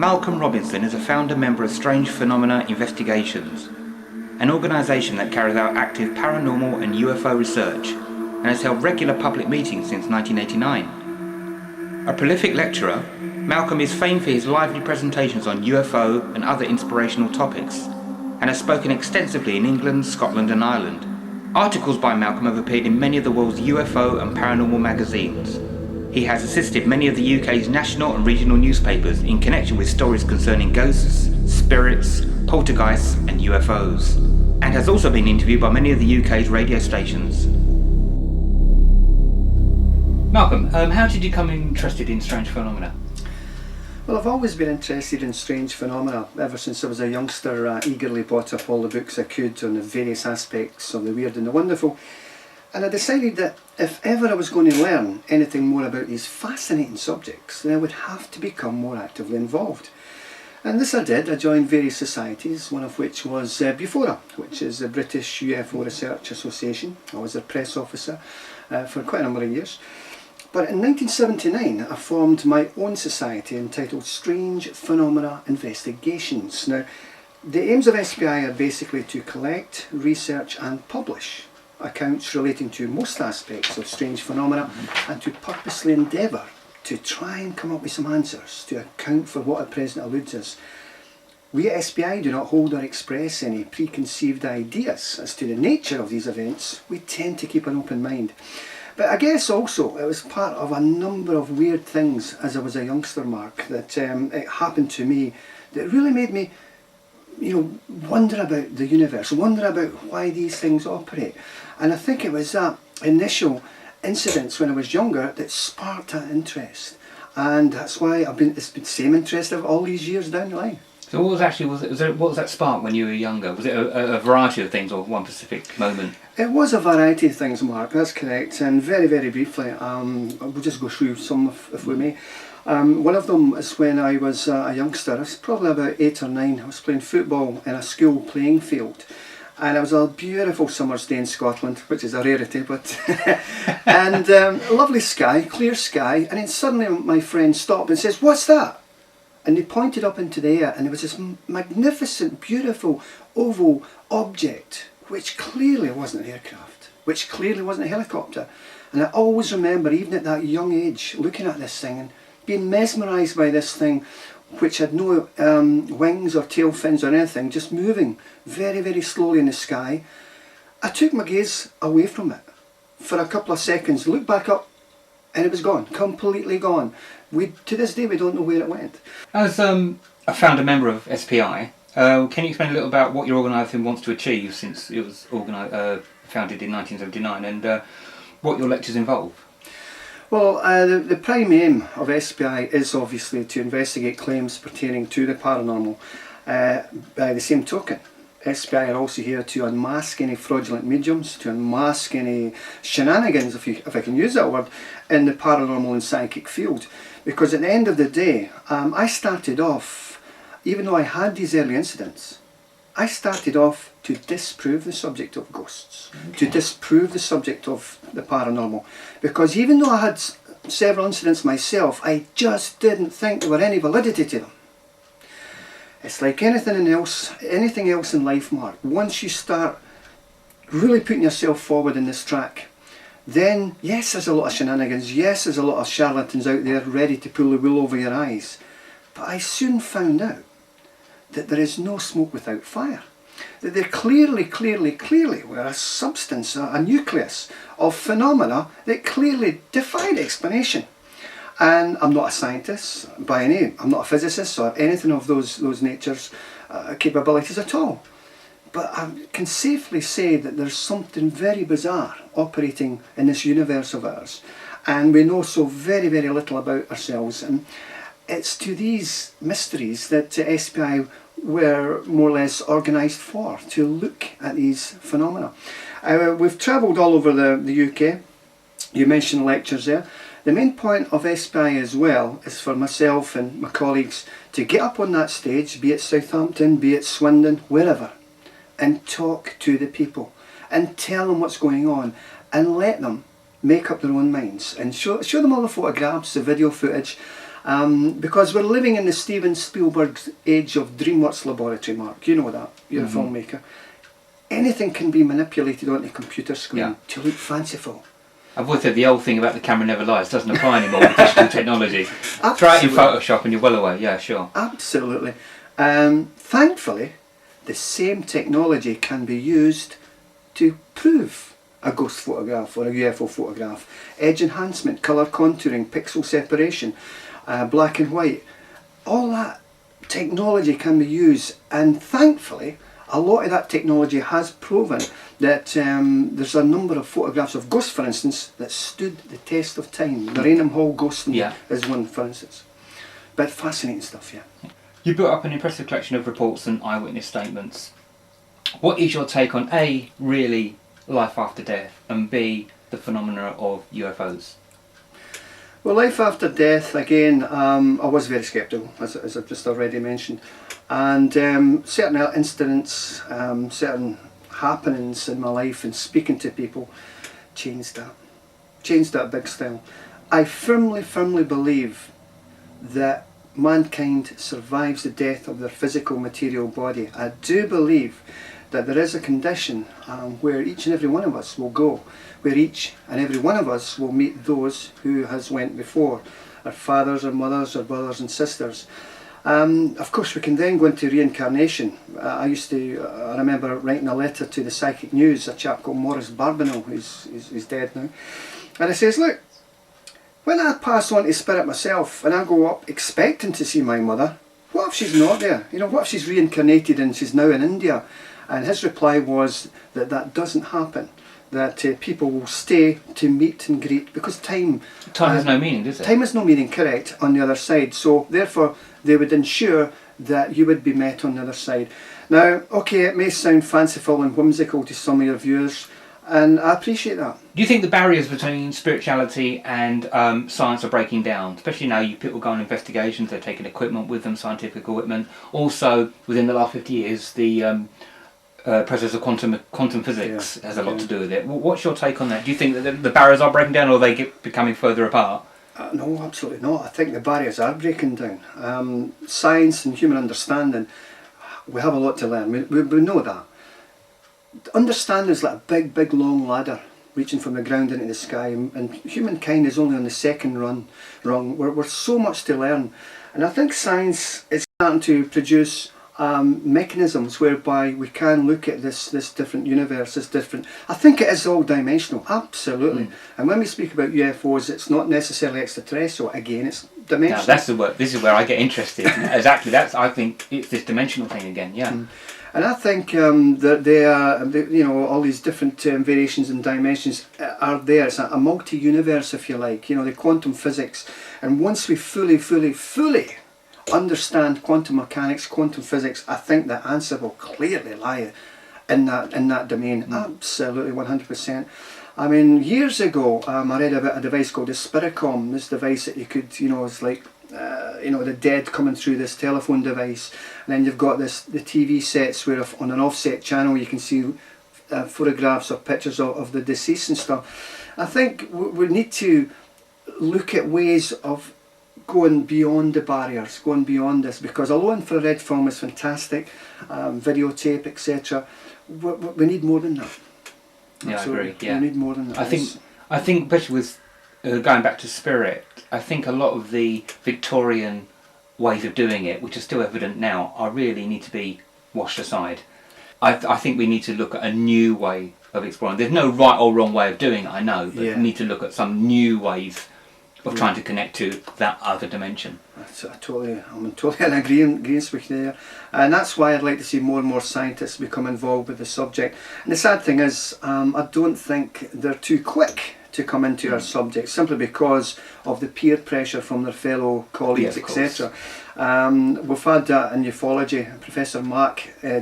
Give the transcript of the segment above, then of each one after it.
Malcolm Robinson is a founder member of Strange Phenomena Investigations, an organisation that carries out active paranormal and UFO research and has held regular public meetings since 1989. A prolific lecturer, Malcolm is famed for his lively presentations on UFO and other inspirational topics, and has spoken extensively in England, Scotland and Ireland. Articles by Malcolm have appeared in many of the world's UFO and paranormal magazines. He has assisted many of the UK's national and regional newspapers in connection with stories concerning ghosts, spirits, poltergeists and UFOs, and has also been interviewed by many of the UK's radio stations. Malcolm, how did you become interested in strange phenomena? Well, I've always been interested in strange phenomena. Ever since I was a youngster, I eagerly bought up all the books I could on the various aspects of the weird and the wonderful. And I decided that if ever I was going to learn anything more about these fascinating subjects, then I would have to become more actively involved. And this I did. I joined various societies, one of which was BUFORA, which is the British UFO Research Association. I was a press officer for quite a number of years. But in 1979 I formed my own society entitled Strange Phenomena Investigations. Now, the aims of SPI are basically to collect, research and publish accounts relating to most aspects of strange phenomena and to purposely endeavour to try and come up with some answers to account for what at present eludes us. We at SPI do not hold or express any preconceived ideas as to the nature of these events. We tend to keep an open mind. But I guess also it was part of a number of weird things as I was a youngster, Mark, that it happened to me that really made me, wonder about the universe, wonder about why these things operate. And I think it was that initial incidents when I was younger that sparked that interest. And that's why it's been the same interest of all these years down the line. So what was that spark when you were younger? Was it a variety of things or one specific moment? It was a variety of things, Mark, that's correct. And very, very briefly, we'll just go through some if we may. One of them is when I was a youngster. I was probably about 8 or 9. I was playing football in a school playing field. And it was a beautiful summer's day in Scotland, which is a rarity, but and a lovely sky, clear sky, and then suddenly my friend stopped and says, "What's that?" And they pointed up into the air and there was this magnificent, beautiful, oval object, which clearly wasn't an aircraft, which clearly wasn't a helicopter. And I always remember, even at that young age, looking at this thing and being mesmerised by this thing, which had no wings or tail fins or anything, just moving very, very slowly in the sky. I took my gaze away from it for a couple of seconds, looked back up, and it was gone, completely gone. To this day we don't know where it went. As a founder member of SPI, can you explain a little about what your organisation wants to achieve since it was founded in 1979 and what your lectures involve? Well, the prime aim of SPI is obviously to investigate claims pertaining to the paranormal. By the same token, SPI are also here to unmask any fraudulent mediums, to unmask any shenanigans, if I can use that word, in the paranormal and psychic field. Because at the end of the day, I started off, even though I had these early incidents, I started off to disprove the subject of ghosts, to disprove the subject of the paranormal. Because even though I had several incidents myself, I just didn't think there were any validity to them. It's like anything else in life, Mark. Once you start really putting yourself forward in this track, then yes, there's a lot of shenanigans, yes, there's a lot of charlatans out there ready to pull the wool over your eyes. But I soon found out that there is no smoke without fire. That there clearly were a substance, a nucleus of phenomena that clearly defied explanation. And I'm not a scientist by any name, I'm not a physicist or anything of those nature's capabilities at all. But I can safely say that there's something very bizarre operating in this universe of ours. And we know so very, very little about ourselves. And it's to these mysteries that SPI were more or less organised for, to look at these phenomena. We've travelled all over the UK. You mentioned lectures there. The main point of SPI as well is for myself and my colleagues to get up on that stage, be it Southampton, be it Swindon, wherever, and talk to the people and tell them what's going on and let them make up their own minds and show them all the photographs, the video footage, Because we're living in the Steven Spielberg's age of DreamWorks laboratory, Mark. You know that. You're a filmmaker. Anything can be manipulated onto a computer screen to look fanciful. I've always said the old thing about the camera never lies doesn't apply anymore with digital technology. Try it in Photoshop and you're well away, yeah, sure. Absolutely. Thankfully, the same technology can be used to prove a ghost photograph or a UFO photograph. Edge enhancement, colour contouring, pixel separation, black and white. All that technology can be used, and thankfully a lot of that technology has proven that there's a number of photographs of ghosts, for instance, that stood the test of time. The Rainham Hall ghost is one, for instance. But fascinating stuff, yeah. You built up an impressive collection of reports and eyewitness statements. What is your take on A, really life after death, and B, the phenomena of UFOs? Well, life after death, again, I was very sceptical, as I've just already mentioned. And certain incidents, certain happenings in my life and speaking to people changed that. Changed that big style. I firmly believe that mankind survives the death of their physical material body. I do believe that there is a condition where each and every one of us will go, where each and every one of us will meet those who has went before, our fathers, our mothers, our brothers and sisters. Of course we can then go into reincarnation. I remember writing a letter to the Psychic News, a chap called Maurice Barbineau, who's dead now, and I says, look, when I pass on to spirit myself and I go up expecting to see my mother, what if she's not there? You know, what if she's reincarnated and she's now in India? And his reply was that that doesn't happen, that people will stay to meet and greet, because time has no meaning, does it? Time has no meaning, correct, on the other side. So therefore they would ensure that you would be met on the other side. Now, okay, it may sound fanciful and whimsical to some of your viewers, and I appreciate that. Do you think the barriers between spirituality and science are breaking down? Especially now people go on investigations, they're taking equipment with them, scientific equipment. Also, within the last 50 years, the process of quantum physics has a lot to do with it. What's your take on that? Do you think that the barriers are breaking down, or are they becoming further apart? No, absolutely not. I think the barriers are breaking down. Science and human understanding, we have a lot to learn. We know that. Understanding is like a big long ladder reaching from the ground into the sky, and humankind is only on the second rung. We're so much to learn, and I think science is starting to produce mechanisms whereby we can look at this different universe, this different. I think it is all dimensional, absolutely. And when we speak about UFOs, it's not necessarily extraterrestrial. Again, it's dimensional. Now this is where I get interested. Exactly. I think it's this dimensional thing again. Yeah. And I think that they are, you know, all these different variations and dimensions are there. It's a multi-universe, if you like. You know, the quantum physics, and once we fully understand quantum mechanics, quantum physics, I think the answer will clearly lie in that domain. Absolutely, 100%. I mean, years ago, I read about a device called the Spiricom. This device that you could, you know, it's like, you know, the dead coming through this telephone device, and then you've got the TV sets where on an offset channel you can see photographs or pictures of the deceased and stuff. I think we need to look at ways of going beyond the barriers, going beyond this, because although infrared film is fantastic, videotape, etc., we need more than that. Yeah, Absolutely. I agree. Yeah, we need more than that. I think, especially with going back to spirit, I think a lot of the Victorian ways of doing it, which are still evident now, really need to be washed aside. I think we need to look at a new way of exploring. There's no right or wrong way of doing it, I know, but we need to look at some new ways of trying to connect to that other dimension. I'm totally in agreement with you there, and that's why I'd like to see more and more scientists become involved with the subject. And the sad thing is, I don't think they're too quick to come into our subject, simply because of the peer pressure from their fellow colleagues, etc. We've had that in ufology. Professor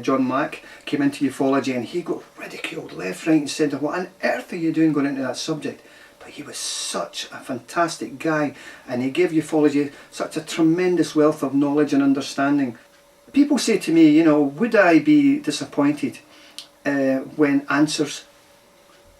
John Mack, came into ufology and he got ridiculed left, right and centre. What on earth are you doing going into that subject? But he was such a fantastic guy, and he gave ufology such a tremendous wealth of knowledge and understanding. People say to me, you know, would I be disappointed when answers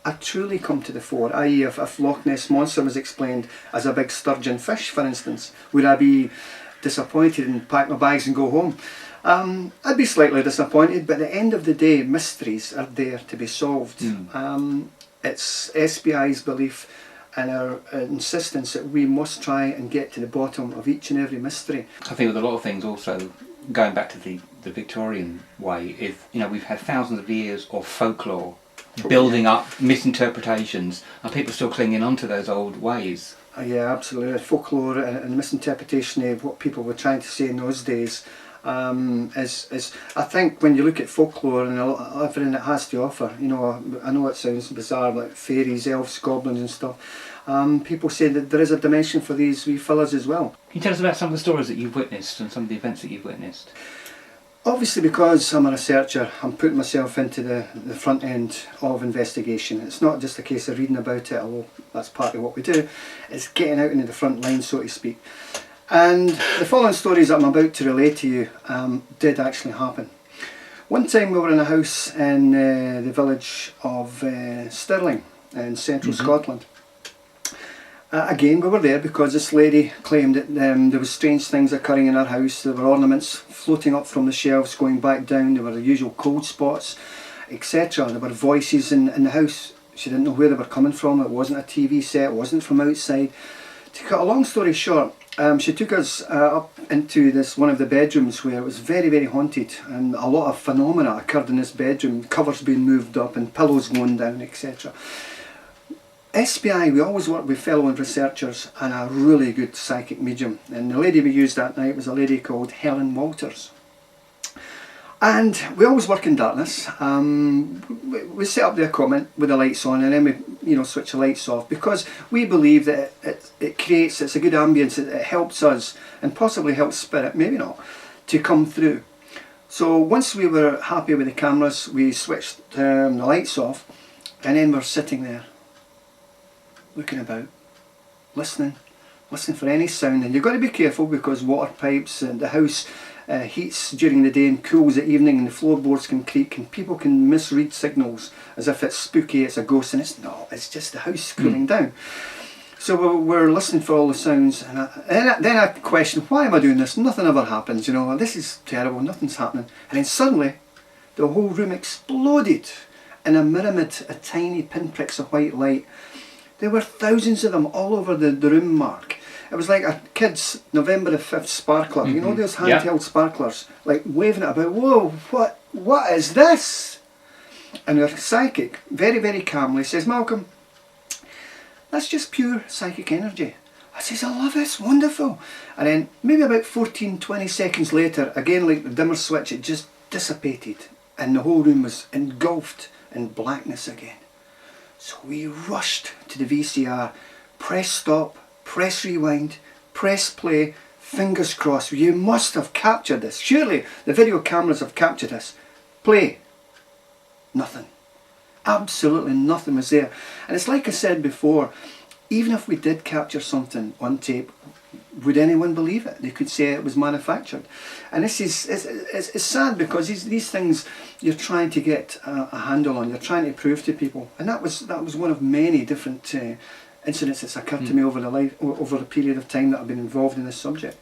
are truly come to the fore, i.e. if Loch Ness Monster was explained as a big sturgeon fish, for instance, would I be disappointed and pack my bags and go home? I'd be slightly disappointed, but at the end of the day, mysteries are there to be solved. It's SBI's belief and our insistence that we must try and get to the bottom of each and every mystery. I think with a lot of things also, going back to the Victorian way, is, you know, we've had thousands of years of folklore building up misinterpretations, and people still clinging on to those old ways. Yeah, absolutely. Folklore and misinterpretation of what people were trying to say in those days is I think when you look at folklore and everything it has to offer, you know, I know it sounds bizarre, like fairies, elves, goblins and stuff, people say that there is a dimension for these wee fellas as well. Can you tell us about some of the stories that you've witnessed and some of the events that you've witnessed? Obviously, because I'm a researcher, I'm putting myself into the front end of investigation. It's not just a case of reading about it, although that's part of what we do. It's getting out into the front line, so to speak. And the following stories that I'm about to relay to you did actually happen. One time we were in a house in the village of Stirling in central Scotland. Again, we were there because this lady claimed that there was strange things occurring in her house. There were ornaments floating up from the shelves, going back down. There were the usual cold spots, etc. There were voices in the house. She didn't know where they were coming from. It wasn't a TV set. It wasn't from outside. To cut a long story short, she took us up into one of the bedrooms where it was very, very haunted, and a lot of phenomena occurred in this bedroom. Covers being moved up and pillows going down, etc. SBI, we always work with fellow researchers and a really good psychic medium, and the lady we used that night was a lady called Helen Walters. And we always work in darkness. We set up the equipment with the lights on, and then we switch the lights off, because we believe that it's a good ambience. It helps us and possibly helps spirit, maybe not, to come through. So once we were happy with the cameras, we switched the lights off, and then we're sitting there looking about, listening for any sound. And you've got to be careful, because water pipes and the house heats during the day and cools at evening, and the floorboards can creak, and people can misread signals as if it's spooky, it's a ghost, and it's not. It's just the house cooling down. So we're listening for all the sounds, and then I question, why am I doing this? Nothing ever happens, you know, this is terrible, nothing's happening. And then suddenly the whole room exploded in a myriad of tiny pinpricks of white light. There were thousands of them all over the room, Mark. It was like a kid's November the 5th sparkler. You know those handheld sparklers, like waving it about. Whoa, what is this? And our psychic, very, very calmly, says, Malcolm, that's just pure psychic energy. I says, I love it, it's wonderful. And then maybe about 14-20 seconds later, again like the dimmer switch, it just dissipated, and the whole room was engulfed in blackness again. So we rushed to the VCR, press stop, press rewind, press play, fingers crossed. You must have captured this. Surely the video cameras have captured this. Play. Nothing. Absolutely nothing was there. And it's like I said before, even if we did capture something on tape, would anyone believe it? They could say it was manufactured. And this is it's sad, because these things you're trying to get a handle on, you're trying to prove to people. And that was one of many different incidents that's occurred to me over the period of time that I've been involved in this subject.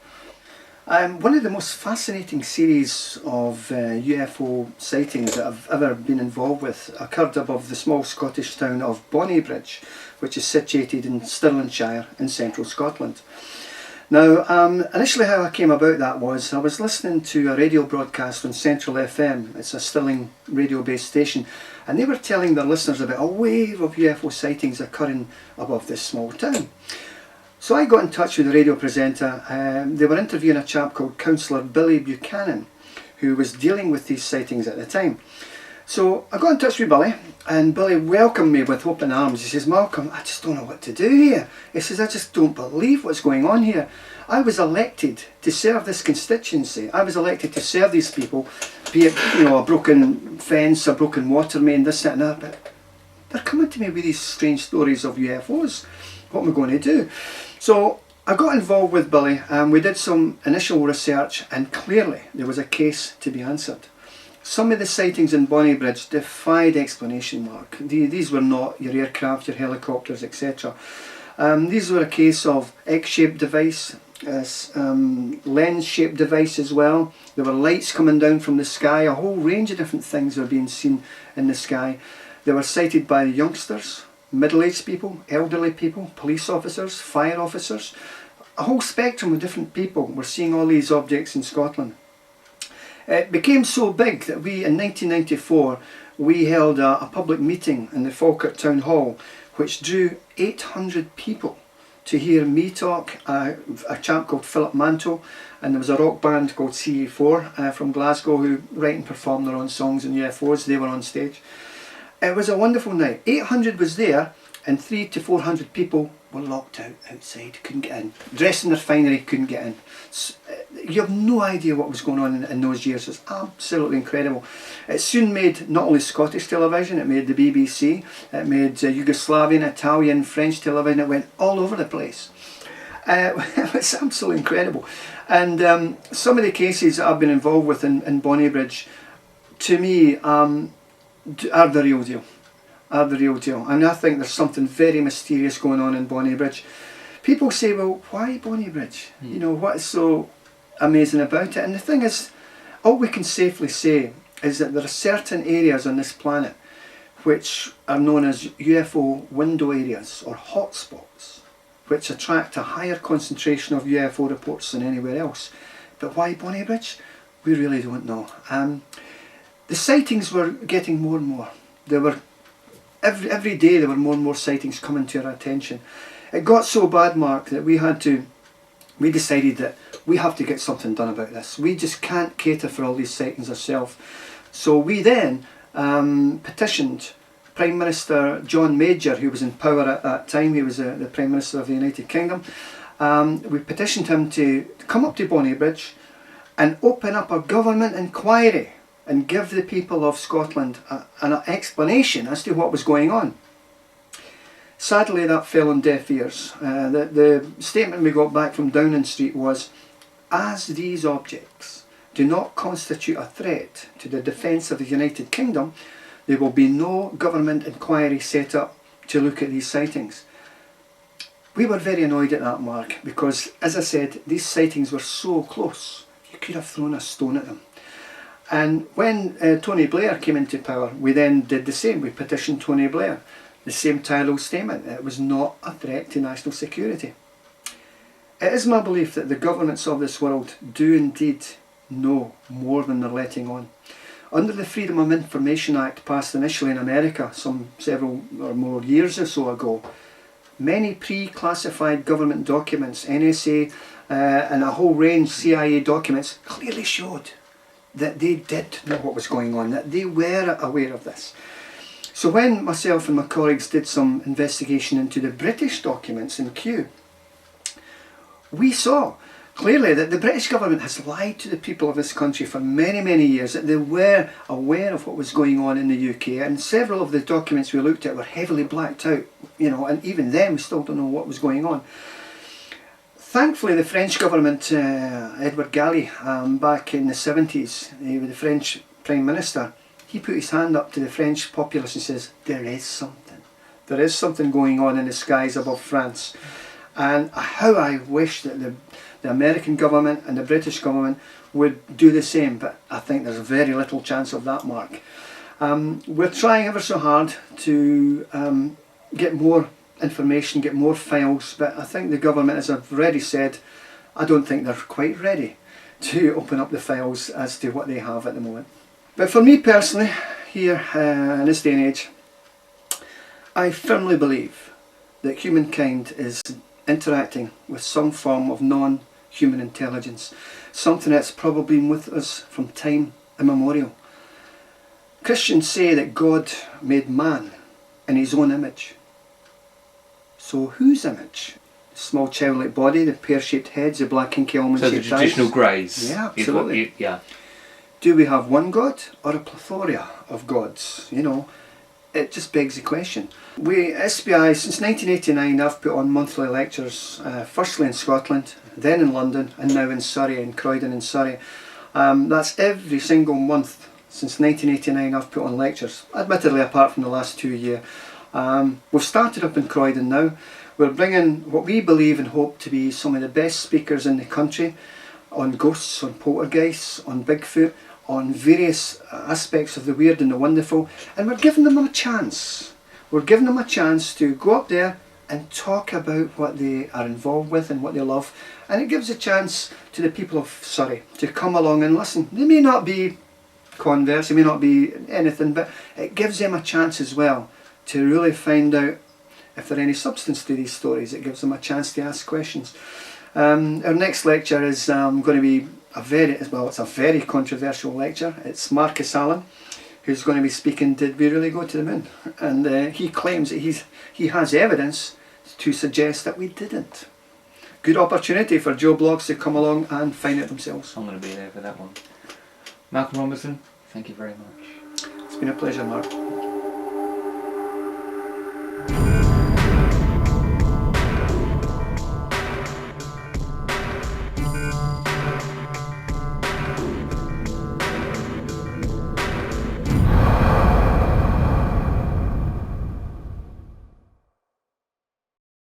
One of the most fascinating series of UFO sightings that I've ever been involved with occurred above the small Scottish town of Bonnybridge, which is situated in Stirlingshire in central Scotland. Now, initially how I came about that was I was listening to a radio broadcast on Central FM. It's a Stirling radio-based station, and they were telling their listeners about a wave of UFO sightings occurring above this small town. So I got in touch with the radio presenter. They were interviewing a chap called Councillor Billy Buchanan, who was dealing with these sightings at the time. So I got in touch with Billy, and Billy welcomed me with open arms. He says, Malcolm, I just don't know what to do here. He says, I just don't believe what's going on here. I was elected to serve this constituency. I was elected to serve these people, be it, you know, a broken fence, a broken water main, this, that and that. But they're coming to me with these strange stories of UFOs. What am I going to do? So I got involved with Billy, and we did some initial research, and clearly there was a case to be answered. Some of the sightings in Bonnybridge defied explanation, Mark. These were not your aircraft, your helicopters, etc. These were a case of X-shaped device, lens-shaped device as well. There were lights coming down from the sky. A whole range of different things were being seen in the sky. They were sighted by youngsters, middle-aged people, elderly people, police officers, fire officers. A whole spectrum of different people were seeing all these objects in Scotland. It became so big that in 1994, we held a public meeting in the Falkirk Town Hall, which drew 800 people to hear me talk, a chap called Philip Mantle, and there was a rock band called CE4 from Glasgow who write and perform their own songs on UFOs. They were on stage. It was a wonderful night. 800 was there, and 300 to 400 people were locked out outside, couldn't get in. Dressed in their finery, couldn't get in. You have no idea what was going on in those years. It's absolutely incredible. It soon made not only Scottish television, it made the BBC, it made Yugoslavian, Italian, French television. It went all over the place. It was absolutely incredible. And some of the cases that I've been involved with in Bonnybridge, to me, are the real deal. Are the real deal. And I think there's something very mysterious going on in Bonnybridge. People say, well, why Bonnybridge? You know, what's so amazing about it? And the thing is, all we can safely say is that there are certain areas on this planet which are known as UFO window areas or hotspots, which attract a higher concentration of UFO reports than anywhere else. But why Bonnybridge? We really don't know. The sightings were getting more and more. There were every day there were more and more sightings coming to our attention. It got so bad, Mark, that we decided that we have to get something done about this. We just can't cater for all these sightings ourselves. So we then petitioned Prime Minister John Major, who was in power at that time. He was the Prime Minister of the United Kingdom. We petitioned him to come up to Bonnybridge and open up a government inquiry and give the people of Scotland an explanation as to what was going on. Sadly, that fell on deaf ears. The statement we got back from Downing Street was, as these objects do not constitute a threat to the defence of the United Kingdom, there will be no government inquiry set up to look at these sightings. We were very annoyed at that, Mark, because, as I said, these sightings were so close, you could have thrown a stone at them. And when Tony Blair came into power, we then did the same. We petitioned Tony Blair. The same title statement. It was not a threat to national security. It is my belief that the governments of this world do indeed know more than they're letting on. Under the Freedom of Information Act passed initially in America some several or more years or so ago, many pre-classified government documents, NSA and a whole range CIA documents clearly showed that they did know what was going on, that they were aware of this. So when myself and my colleagues did some investigation into the British documents in Kew, we saw clearly that the British government has lied to the people of this country for many, many years, that they were aware of what was going on in the UK, and several of the documents we looked at were heavily blacked out, you know, and even then we still don't know what was going on. Thankfully, the French government, Edward Galli, back in the 70s, the French Prime Minister, he put his hand up to the French populace and says, there is something. There is something going on in the skies above France. And how I wish that the American government and the British government would do the same, but I think there's very little chance of that, Mark. We're trying ever so hard to get more information, get more files, but I think the government, as I've already said, I don't think they're quite ready to open up the files as to what they have at the moment. But for me personally, here in this day and age, I firmly believe that humankind is interacting with some form of non-human intelligence, something that's probably been with us from time immemorial. Christians say that God made man in his own image. So whose image? The small childlike body, the pear-shaped heads, the black and almond-shaped eyes. So the traditional greys. Yeah, absolutely. Yeah. Do we have one God or a plethora of gods? You know, it just begs the question. We, SBI, since 1989, I've put on monthly lectures, firstly in Scotland, then in London, and now in Surrey, in Croydon in Surrey. That's every single month Since 1989 I've put on lectures, admittedly apart from the last 2 years. We've started up in Croydon now. We're bringing what we believe and hope to be some of the best speakers in the country on ghosts, on poltergeists, on Bigfoot, on various aspects of the weird and the wonderful, and we're giving them a chance. We're giving them a chance to go up there and talk about what they are involved with and what they love, and it gives a chance to the people of Surrey to come along and listen. They may not be converts, they may not be anything, but it gives them a chance as well to really find out if there are any substance to these stories. It gives them a chance to ask questions. Our next lecture is going to be it's a very controversial lecture. It's Marcus Allen who's going to be speaking, did we really go to the moon? And he claims that he has evidence to suggest that we didn't. Good opportunity for Joe Blogs to come along and find it themselves. I'm going to be there for that one. Malcolm Robinson, thank you very much. It's been a pleasure, Mark.